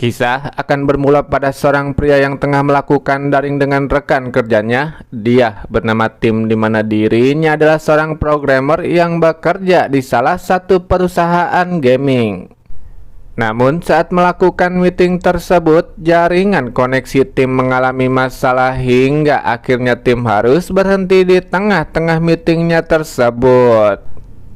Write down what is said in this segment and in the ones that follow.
Kisah akan bermula pada seorang pria yang tengah melakukan daring dengan rekan kerjanya. Dia bernama Tim, di mana dirinya adalah seorang programmer yang bekerja di salah satu perusahaan gaming. Namun saat melakukan meeting tersebut, jaringan koneksi Tim mengalami masalah hingga akhirnya Tim harus berhenti di tengah-tengah meetingnya tersebut.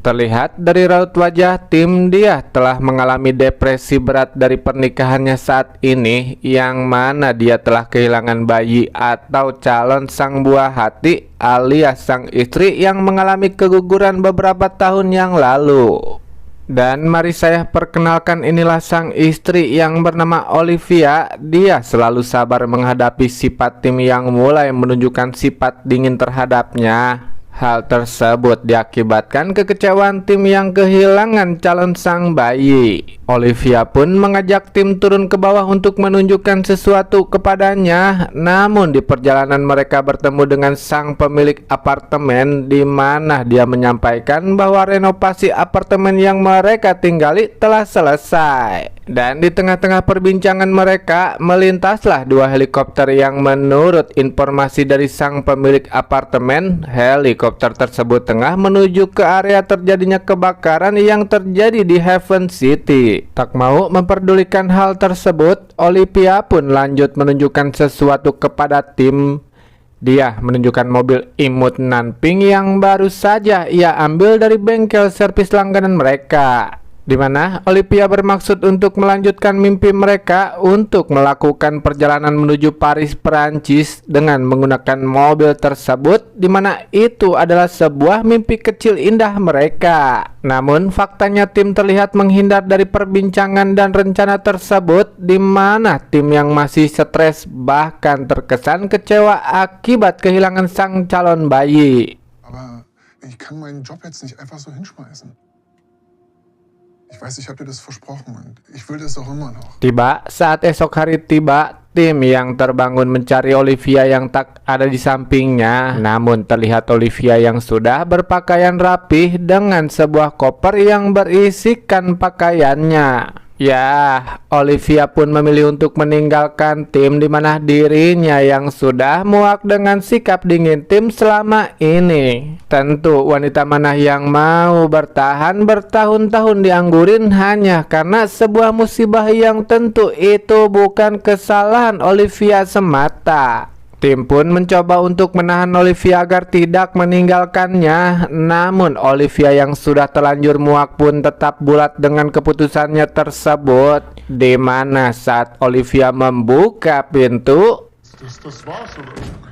Terlihat dari raut wajah Tim, dia telah mengalami depresi berat dari pernikahannya saat ini, yang mana dia telah kehilangan bayi atau calon sang buah hati alias sang istri yang mengalami keguguran beberapa tahun yang lalu. Dan mari saya perkenalkan, inilah sang istri yang bernama Olivia. Dia selalu sabar menghadapi sifat Tim yang mulai menunjukkan sifat dingin terhadapnya. Hal tersebut diakibatkan kekecewaan Tim yang kehilangan calon sang bayi. Olivia pun mengajak Tim turun ke bawah untuk menunjukkan sesuatu kepadanya. Namun di perjalanan mereka bertemu dengan sang pemilik apartemen, di mana dia menyampaikan bahwa renovasi apartemen yang mereka tinggali telah selesai. Dan di tengah-tengah perbincangan mereka, melintaslah dua helikopter yang menurut informasi dari sang pemilik apartemen, helikopter tersebut tengah menuju ke area terjadinya kebakaran yang terjadi di Haven City. Tak mau memperdulikan hal tersebut, Olivia pun lanjut menunjukkan sesuatu kepada Tim. Dia menunjukkan mobil imut Nanping yang baru saja ia ambil dari bengkel servis langganan mereka, di mana Olivia bermaksud untuk melanjutkan mimpi mereka untuk melakukan perjalanan menuju Paris, Perancis dengan menggunakan mobil tersebut, di mana itu adalah sebuah mimpi kecil indah mereka. Namun faktanya Tim terlihat menghindar dari perbincangan dan rencana tersebut, di mana Tim yang masih stres bahkan terkesan kecewa akibat kehilangan sang calon bayi. Aber ich kann meinen Job jetzt nicht einfach so hinschmeißen. Ich weiß, ich habe dir das versprochen und ich will das auch immer noch. Tiba saat esok hari tiba, Tim yang terbangun mencari Olivia yang tak ada di sampingnya. Namun terlihat Olivia yang sudah berpakaian rapih dengan sebuah koper yang berisikan pakaiannya. Ya, Olivia pun memilih untuk meninggalkan Tim, di mana dirinya yang sudah muak dengan sikap dingin Tim selama ini. Tentu wanita mana yang mau bertahan bertahun-tahun dianggurin hanya karena sebuah musibah yang tentu itu bukan kesalahan Olivia semata. Tim pun mencoba untuk menahan Olivia agar tidak meninggalkannya. Namun Olivia yang sudah terlanjur muak pun tetap bulat dengan keputusannya tersebut, di mana saat Olivia membuka pintu, Das war's, oder?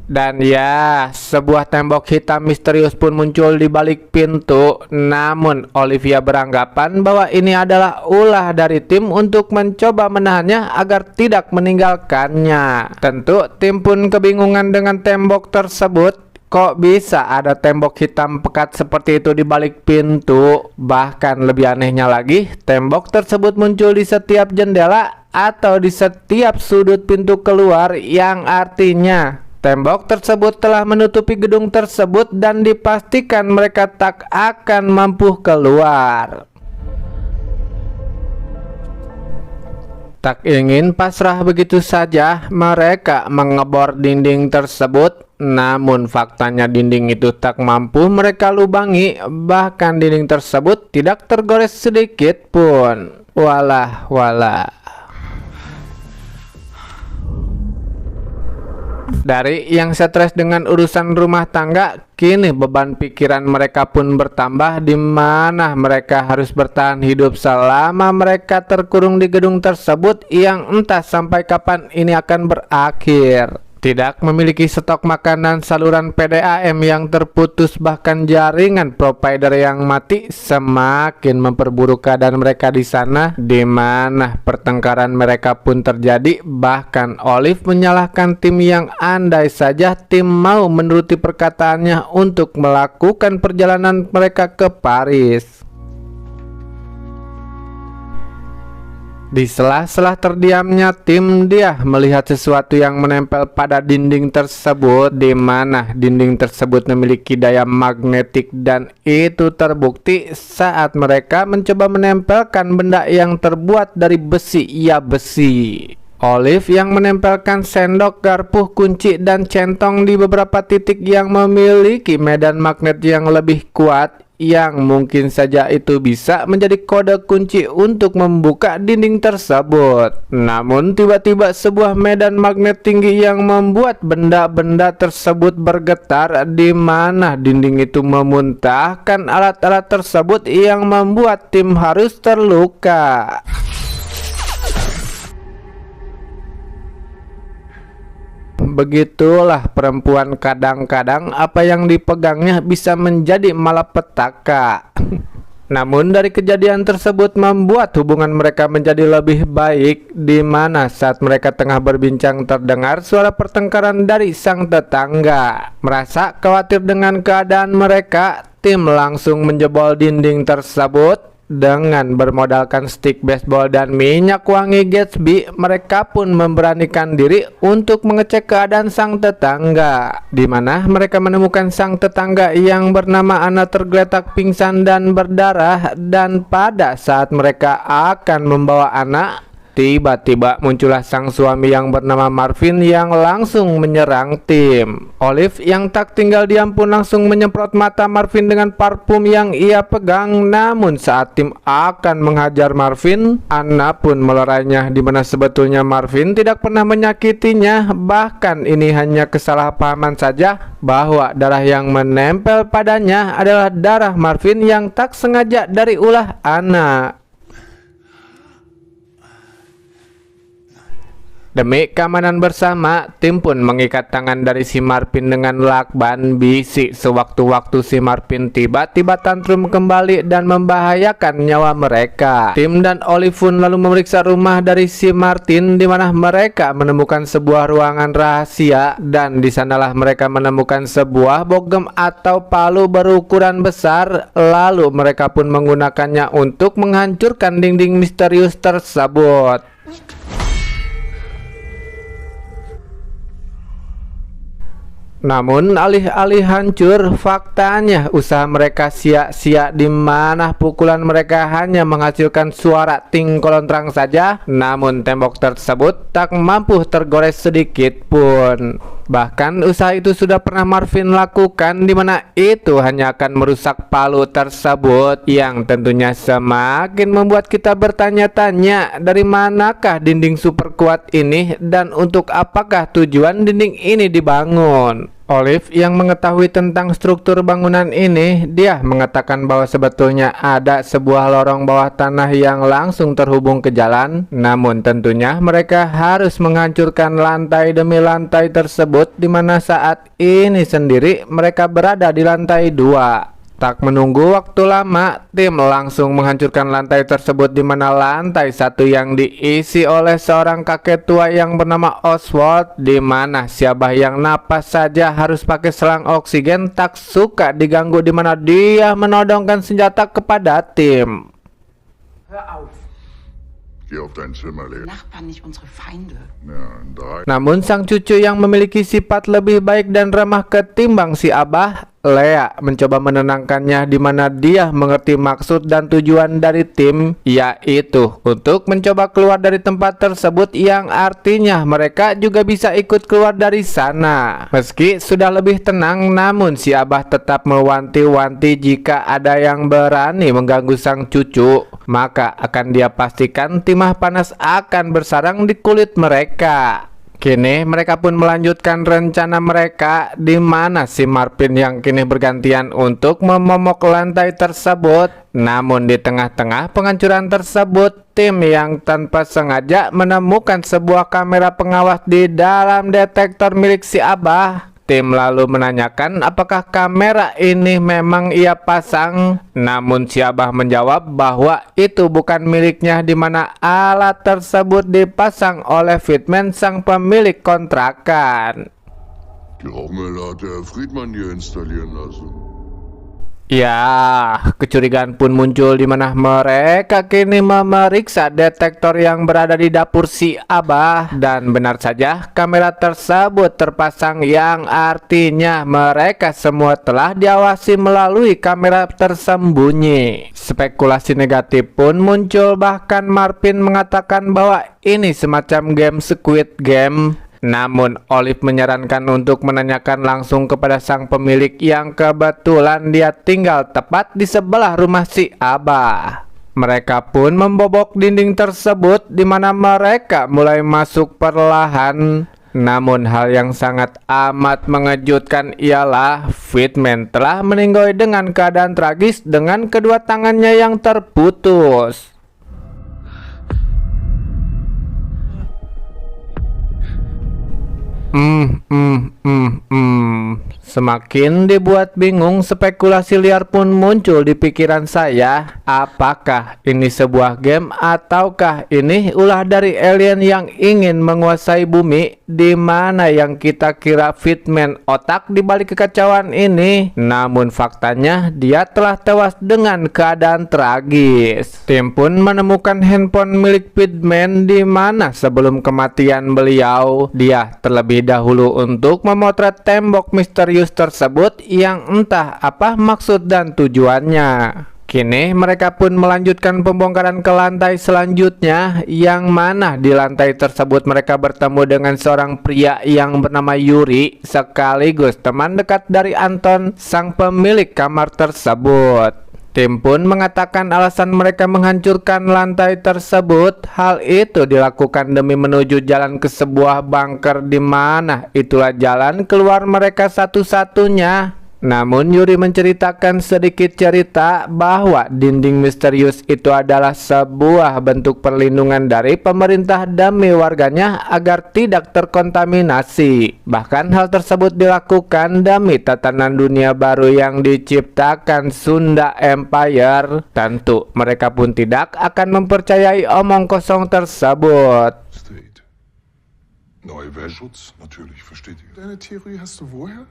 dan ya, sebuah tembok hitam misterius pun muncul di balik pintu. Namun Olivia beranggapan bahwa ini adalah ulah dari Tim untuk mencoba menahannya agar tidak meninggalkannya. Tentu Tim pun kebingungan dengan tembok tersebut. Kok bisa ada tembok hitam pekat seperti itu di balik pintu? Bahkan lebih anehnya lagi, tembok tersebut muncul di setiap jendela atau di setiap sudut pintu keluar, yang artinya tembok tersebut telah menutupi gedung tersebut dan dipastikan mereka tak akan mampu keluar. Tak ingin pasrah begitu saja, mereka mengebor dinding tersebut. Namun faktanya dinding itu tak mampu mereka lubangi, bahkan dinding tersebut tidak tergores sedikit pun. Walah walah. Dari yang stres dengan urusan rumah tangga, kini beban pikiran mereka pun bertambah, di mana mereka harus bertahan hidup selama mereka terkurung di gedung tersebut yang entah sampai kapan ini akan berakhir. Tidak memiliki stok makanan, saluran PDAM yang terputus, bahkan jaringan provider yang mati semakin memperburuk keadaan mereka di sana, di mana pertengkaran mereka pun terjadi. Bahkan Olive menyalahkan Tim yang andai saja Tim mau menuruti perkataannya untuk melakukan perjalanan mereka ke Paris. Di sela-sela terdiamnya tim, dia melihat sesuatu yang menempel pada dinding tersebut, di mana dinding tersebut memiliki daya magnetik, dan itu terbukti saat mereka mencoba menempelkan benda yang terbuat dari besi. Ya, besi. Olive yang menempelkan sendok, garpu, kunci, dan centong di beberapa titik yang memiliki medan magnet yang lebih kuat, yang mungkin saja itu bisa menjadi kode kunci untuk membuka dinding tersebut. Namun tiba-tiba sebuah medan magnet tinggi yang membuat benda-benda tersebut bergetar, di mana dinding itu memuntahkan alat-alat tersebut yang membuat tim harus terluka. Begitulah perempuan, kadang-kadang apa yang dipegangnya bisa menjadi malapetaka. Namun dari kejadian tersebut membuat hubungan mereka menjadi lebih baik, di mana saat mereka tengah berbincang terdengar suara pertengkaran dari sang tetangga. Merasa khawatir dengan keadaan mereka, tim langsung menjebol dinding tersebut. Dengan bermodalkan stik baseball dan minyak wangi Gatsby, mereka pun memberanikan diri untuk mengecek keadaan sang tetangga, di mana mereka menemukan sang tetangga yang bernama Anna tergeletak pingsan dan berdarah. Dan pada saat mereka akan membawa Anna, tiba-tiba muncullah sang suami yang bernama Marvin yang langsung menyerang tim. Olive yang tak tinggal diam pun langsung menyemprot mata Marvin dengan parfum yang ia pegang. Namun saat tim akan menghajar Marvin, Anna pun melerainya, di mana sebetulnya Marvin tidak pernah menyakitinya. Bahkan ini hanya kesalahpahaman saja, bahwa darah yang menempel padanya adalah darah Marvin yang tak sengaja dari ulah Anna. Demi keamanan bersama, tim pun mengikat tangan dari si Marvin dengan lakban bisi. Sewaktu-waktu si Marvin tiba-tiba tantrum kembali dan membahayakan nyawa mereka. Tim dan Olive pun lalu memeriksa rumah dari si Martin, di mana mereka menemukan sebuah ruangan rahasia, dan di sanalah mereka menemukan sebuah bogem atau palu berukuran besar. Lalu mereka pun menggunakannya untuk menghancurkan dinding misterius tersebut. Namun alih-alih hancur, faktanya usaha mereka sia-sia, di mana pukulan mereka hanya menghasilkan suara ting kolontrang saja. Namun tembok tersebut tak mampu tergores sedikit pun. Bahkan usaha itu sudah pernah Marvin lakukan, di mana itu hanya akan merusak palu tersebut, yang tentunya semakin membuat kita bertanya-tanya, dari manakah dinding super kuat ini dan untuk apakah tujuan dinding ini dibangun. Olive yang mengetahui tentang struktur bangunan ini, dia mengatakan bahwa sebetulnya ada sebuah lorong bawah tanah yang langsung terhubung ke jalan. Namun tentunya mereka harus menghancurkan lantai demi lantai tersebut, di mana saat ini sendiri mereka berada di lantai 2. Tak menunggu waktu lama, tim langsung menghancurkan lantai tersebut, di mana lantai 1 yang diisi oleh seorang kakek tua yang bernama Oswald, di mana si abah yang napas saja harus pakai selang oksigen tak suka diganggu, di mana dia menodongkan senjata kepada tim. Hör auf. Geh auf dein Zimmer, Lea. Nachbarn nicht unsere Feinde. Ja, in 3. Namun sang cucu yang memiliki sifat lebih baik dan ramah ketimbang si abah, Lea, mencoba menenangkannya, di mana dia mengerti maksud dan tujuan dari tim, yaitu untuk mencoba keluar dari tempat tersebut, yang artinya mereka juga bisa ikut keluar dari sana. Meski sudah lebih tenang, namun si abah tetap mewanti-wanti jika ada yang berani mengganggu sang cucu, maka akan dia pastikan timah panas akan bersarang di kulit mereka. Kini mereka pun melanjutkan rencana mereka, di mana si Marvin yang kini bergantian untuk memomok lantai tersebut. Namun di tengah-tengah penghancuran tersebut, tim yang tanpa sengaja menemukan sebuah kamera pengawas di dalam detektor milik si abah. Tim lalu menanyakan apakah kamera ini memang ia pasang. Namun si abah menjawab bahwa itu bukan miliknya, di mana alat tersebut dipasang oleh Fitman, sang pemilik kontrakan. Die Rauchmelder hat der Friedmann hier installieren lassen. Ya, kecurigaan pun muncul di mana mereka kini memeriksa detektor yang berada di dapur si Abah. Dan benar saja kamera tersebut terpasang, yang artinya mereka semua telah diawasi melalui kamera tersembunyi. Spekulasi negatif pun muncul, bahkan Marvin mengatakan bahwa ini semacam game Squid Game. Namun Olive menyarankan untuk menanyakan langsung kepada sang pemilik yang kebetulan dia tinggal tepat di sebelah rumah si Abah. Mereka pun membobok dinding tersebut di mana mereka mulai masuk perlahan. Namun hal yang sangat amat mengejutkan ialah Fitman telah meninggoy dengan keadaan tragis dengan kedua tangannya yang terputus. Semakin dibuat bingung, spekulasi liar pun muncul di pikiran saya. Apakah ini sebuah game ataukah ini ulah dari alien yang ingin menguasai bumi, di mana yang kita kira Fitman otak di balik kekacauan ini. Namun faktanya dia telah tewas dengan keadaan tragis. Tim pun menemukan handphone milik Fitman, di mana sebelum kematian beliau dia terlebih dahulu untuk memotret tembok misterius tersebut yang entah apa maksud dan tujuannya. Kini mereka pun melanjutkan pembongkaran ke lantai selanjutnya, yang mana di lantai tersebut mereka bertemu dengan seorang pria yang bernama Yuri, sekaligus teman dekat dari Anton, sang pemilik kamar tersebut. Tim pun mengatakan alasan mereka menghancurkan lantai tersebut, hal itu dilakukan demi menuju jalan ke sebuah bunker, di mana itulah jalan keluar mereka satu-satunya. Namun Yuri menceritakan sedikit cerita bahwa dinding misterius itu adalah sebuah bentuk perlindungan dari pemerintah demi warganya agar tidak terkontaminasi. Bahkan hal tersebut dilakukan demi tatanan dunia baru yang diciptakan Sunda Empire. Tentu mereka pun tidak akan mempercayai omong kosong tersebut. Neuweltschutz, natürlich, versteht ihr. Deine Theorie hast du woher?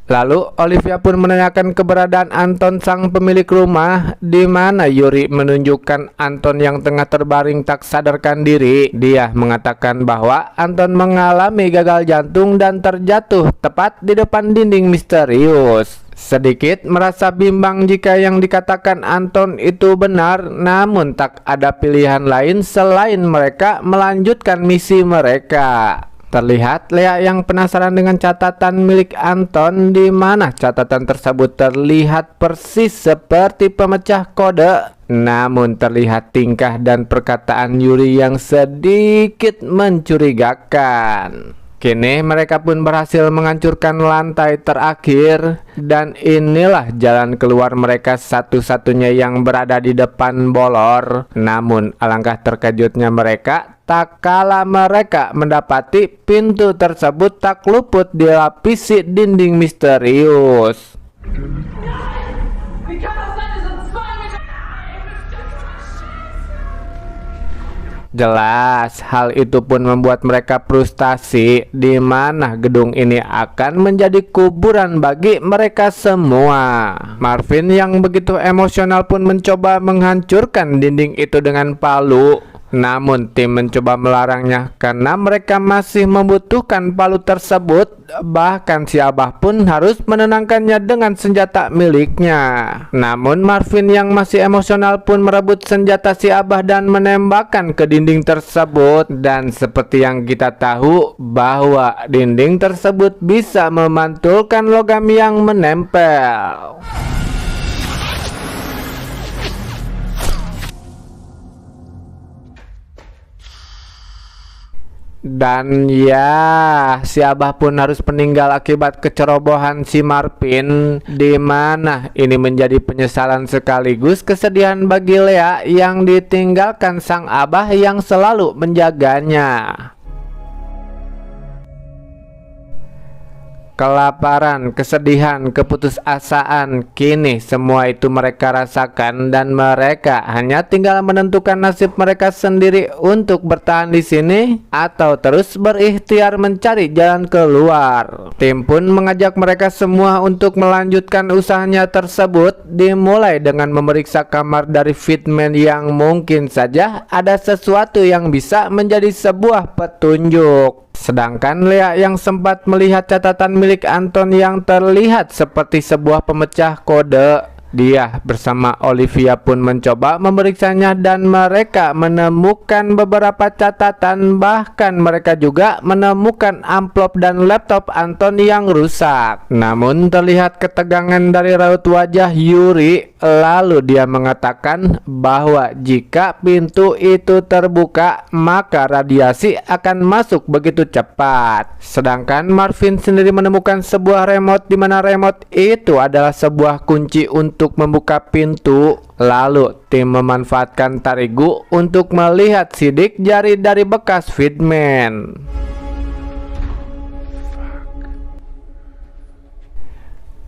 Lalu Olivia pun menanyakan keberadaan Anton, sang pemilik rumah, di mana Yuri menunjukkan Anton yang tengah terbaring tak sadarkan diri. Dia mengatakan bahwa Anton mengalami gagal jantung dan terjatuh tepat di depan dinding misterius. Sedikit merasa bimbang jika yang dikatakan Anton itu benar, namun tak ada pilihan lain selain mereka melanjutkan misi mereka. Terlihat Lea yang penasaran dengan catatan milik Anton, di mana catatan tersebut terlihat persis seperti pemecah kode. Namun terlihat tingkah dan perkataan Yuri yang sedikit mencurigakan. Kini mereka pun berhasil menghancurkan lantai terakhir, dan inilah jalan keluar mereka satu-satunya yang berada di depan bolor. Namun alangkah terkejutnya mereka tak kala mereka mendapati pintu tersebut tak luput dilapisi dinding misterius. Jelas hal itu pun membuat mereka frustasi, di mana gedung ini akan menjadi kuburan bagi mereka semua. Marvin yang begitu emosional pun mencoba menghancurkan dinding itu dengan palu. Namun tim mencoba melarangnya karena mereka masih membutuhkan palu tersebut. Bahkan si Abah pun harus menenangkannya dengan senjata miliknya. Namun Marvin yang masih emosional pun merebut senjata si Abah dan menembakkan ke dinding tersebut. Dan seperti yang kita tahu bahwa dinding tersebut bisa memantulkan logam yang menempel. Dan ya, si Abah pun harus meninggal akibat kecerobohan si Marvin, di mana ini menjadi penyesalan sekaligus kesedihan bagi Lea yang ditinggalkan sang Abah yang selalu menjaganya. kelaparan, kesedihan, keputusasaan. Kini semua itu mereka rasakan dan mereka hanya tinggal menentukan nasib mereka sendiri untuk bertahan di sini atau terus berikhtiar mencari jalan keluar. Tim pun mengajak mereka semua untuk melanjutkan usahanya tersebut, dimulai dengan memeriksa kamar dari Fitman yang mungkin saja ada sesuatu yang bisa menjadi sebuah petunjuk. Sedangkan Lea yang sempat melihat catatan milik Anton yang terlihat seperti sebuah pemecah kode, dia bersama Olivia pun mencoba memeriksanya dan mereka menemukan beberapa catatan, bahkan mereka juga menemukan amplop dan laptop Anton yang rusak. Namun terlihat ketegangan dari raut wajah Yuri, lalu dia mengatakan bahwa jika pintu itu terbuka maka radiasi akan masuk begitu cepat. Sedangkan Marvin sendiri menemukan sebuah remote, di mana remote itu adalah sebuah kunci untuk membuka pintu. Lalu tim memanfaatkan Tarigu untuk melihat sidik jari dari bekas Fitman.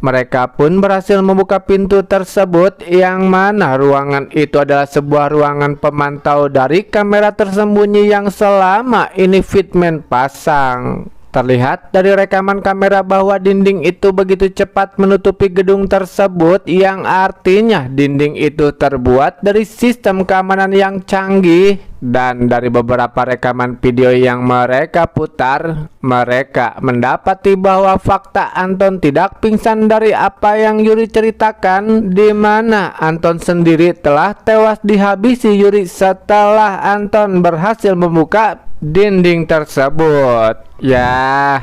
Mereka pun berhasil membuka pintu tersebut, yang mana ruangan itu adalah sebuah ruangan pemantau dari kamera tersembunyi yang selama ini Fitman pasang. Terlihat dari rekaman kamera bahwa dinding itu begitu cepat menutupi gedung tersebut, yang artinya dinding itu terbuat dari sistem keamanan yang canggih. Dan dari beberapa rekaman video yang mereka putar, mereka mendapati bahwa fakta Anton tidak pingsan dari apa yang Yuri ceritakan, di mana Anton sendiri telah tewas dihabisi Yuri setelah Anton berhasil membuka dinding tersebut. Ya,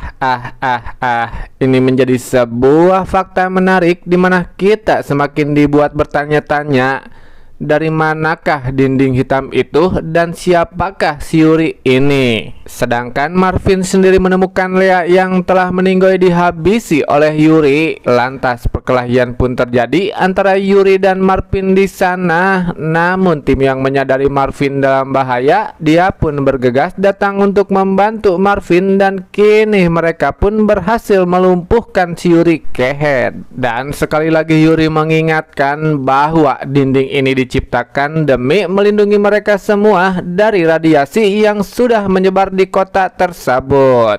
ini menjadi sebuah fakta menarik, di mana kita semakin dibuat bertanya-tanya, dari manakah dinding hitam itu dan siapakah si Yuri ini. Sedangkan Marvin sendiri menemukan Lea yang telah meninggoy dihabisi oleh Yuri. Lantas perkelahian pun terjadi antara Yuri dan Marvin di sana. Namun tim yang menyadari Marvin dalam bahaya, dia pun bergegas datang untuk membantu Marvin, dan kini mereka pun berhasil melumpuhkan si Yuri Kehed. Dan sekali lagi Yuri mengingatkan bahwa dinding ini diciptakan demi melindungi mereka semua dari radiasi yang sudah menyebar di kota tersebut.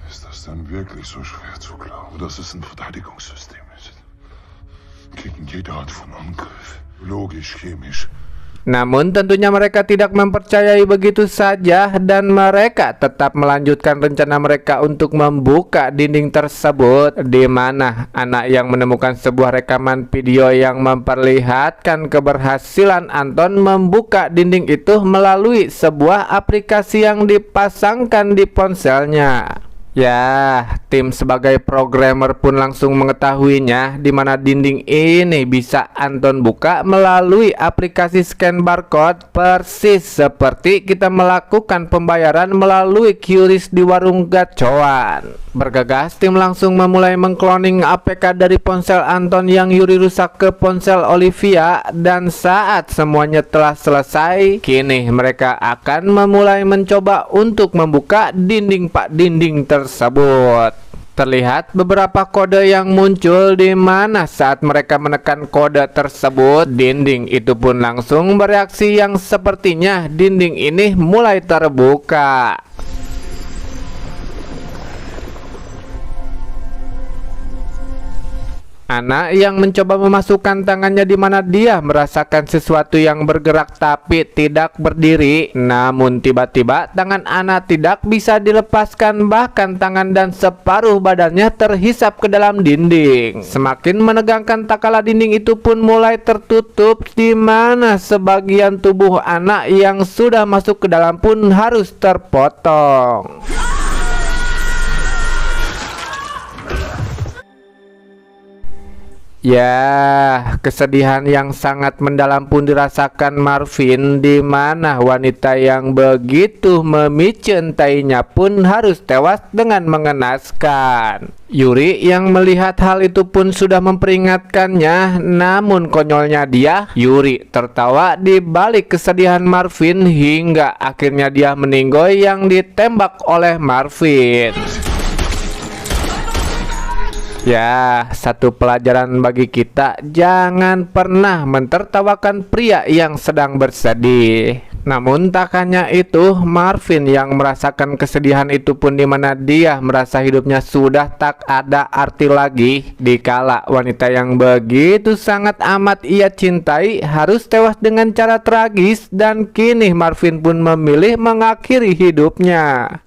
Ist das denn wirklich so schwer zu glauben, dass es ein Verteidigungssystem ist? Gegen jede Art von Angriff. Logisch, chemisch. Namun tentunya mereka tidak mempercayai begitu saja, dan mereka tetap melanjutkan rencana mereka untuk membuka dinding tersebut, di mana anak yang menemukan sebuah rekaman video yang memperlihatkan keberhasilan Anton membuka dinding itu melalui sebuah aplikasi yang dipasangkan di ponselnya. Ya, tim sebagai programmer pun langsung mengetahuinya, di mana dinding ini bisa Anton buka melalui aplikasi scan barcode, persis seperti kita melakukan pembayaran melalui QRIS di warung gacoan. Bergegas, tim langsung memulai mengcloning APK dari ponsel Anton yang Yuri rusak ke ponsel Olivia, dan saat semuanya telah selesai, kini mereka akan memulai mencoba untuk membuka dinding tersebut. Terlihat beberapa kode yang muncul, di mana saat mereka menekan kode tersebut, dinding itu pun langsung bereaksi yang sepertinya dinding ini mulai terbuka. Anak yang mencoba memasukkan tangannya, di mana dia merasakan sesuatu yang bergerak tapi tidak berdiri. Namun tiba-tiba tangan anak tidak bisa dilepaskan, bahkan tangan dan separuh badannya terhisap ke dalam dinding. Semakin menegangkan tak kalah dinding itu pun mulai tertutup, di mana sebagian tubuh anak yang sudah masuk ke dalam pun harus terpotong. Ya, kesedihan yang sangat mendalam pun dirasakan Marvin, di mana wanita yang begitu memicintainya pun harus tewas dengan mengenaskan. Yuri yang melihat hal itu pun sudah memperingatkannya, namun konyolnya dia, Yuri tertawa di balik kesedihan Marvin, hingga akhirnya dia meninggoy yang ditembak oleh Marvin. Ya, satu pelajaran bagi kita, jangan pernah mentertawakan pria yang sedang bersedih. Namun tak hanya itu, Marvin yang merasakan kesedihan itu pun dimana dia merasa hidupnya sudah tak ada arti lagi. Dikala wanita yang begitu sangat amat ia cintai harus tewas dengan cara tragis, dan kini Marvin pun memilih mengakhiri hidupnya.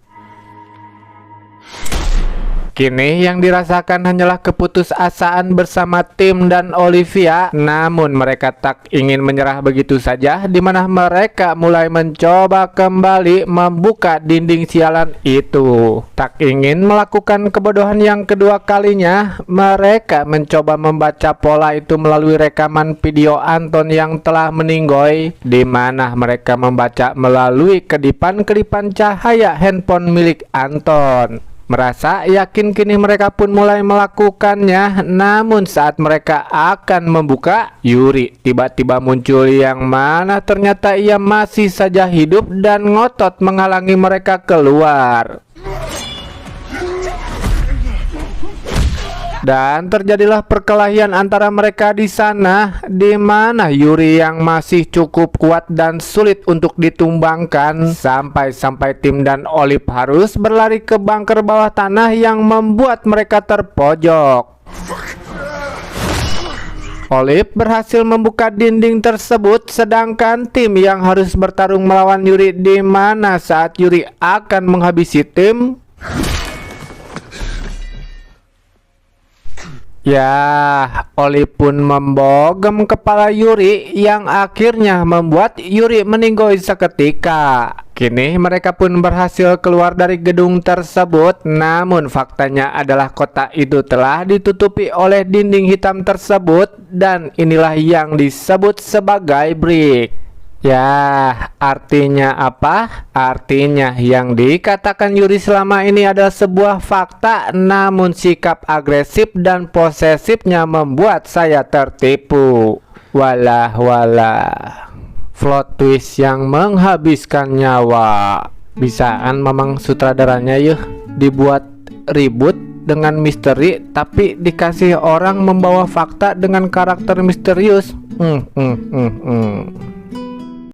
Kini yang dirasakan hanyalah keputusasaan bersama Tim dan Olivia. Namun mereka tak ingin menyerah begitu saja, di mana mereka mulai mencoba kembali membuka dinding sialan itu. Tak ingin melakukan kebodohan yang kedua kalinya, mereka mencoba membaca pola itu melalui rekaman video Anton yang telah meninggoy, di mana mereka membaca melalui kedipan-kedipan cahaya handphone milik Anton. Merasa yakin kini mereka pun mulai melakukannya. Namun saat mereka akan membuka, Yuri tiba-tiba muncul yang mana ternyata ia masih saja hidup dan ngotot menghalangi mereka keluar. Dan terjadilah perkelahian antara mereka di sana, di mana Yuri yang masih cukup kuat dan sulit untuk ditumbangkan, sampai Tim dan Olive harus berlari ke bunker bawah tanah yang membuat mereka terpojok. Olive berhasil membuka dinding tersebut, sedangkan Tim yang harus bertarung melawan Yuri, di mana saat Yuri akan menghabisi Tim, ya, Oli pun membogem kepala Yuri yang akhirnya membuat Yuri meninggoy seketika. Kini mereka pun berhasil keluar dari gedung tersebut. Namun faktanya adalah kota itu telah ditutupi oleh dinding hitam tersebut, dan inilah yang disebut sebagai brick. Ya, artinya apa? Artinya yang dikatakan Yuri selama ini adalah sebuah fakta, namun sikap agresif dan posesifnya membuat saya tertipu. Walah, plot twist yang menghabiskan nyawa. Bisaan memang sutradaranya yuk dibuat ribut dengan misteri, tapi dikasih orang membawa fakta dengan karakter misterius.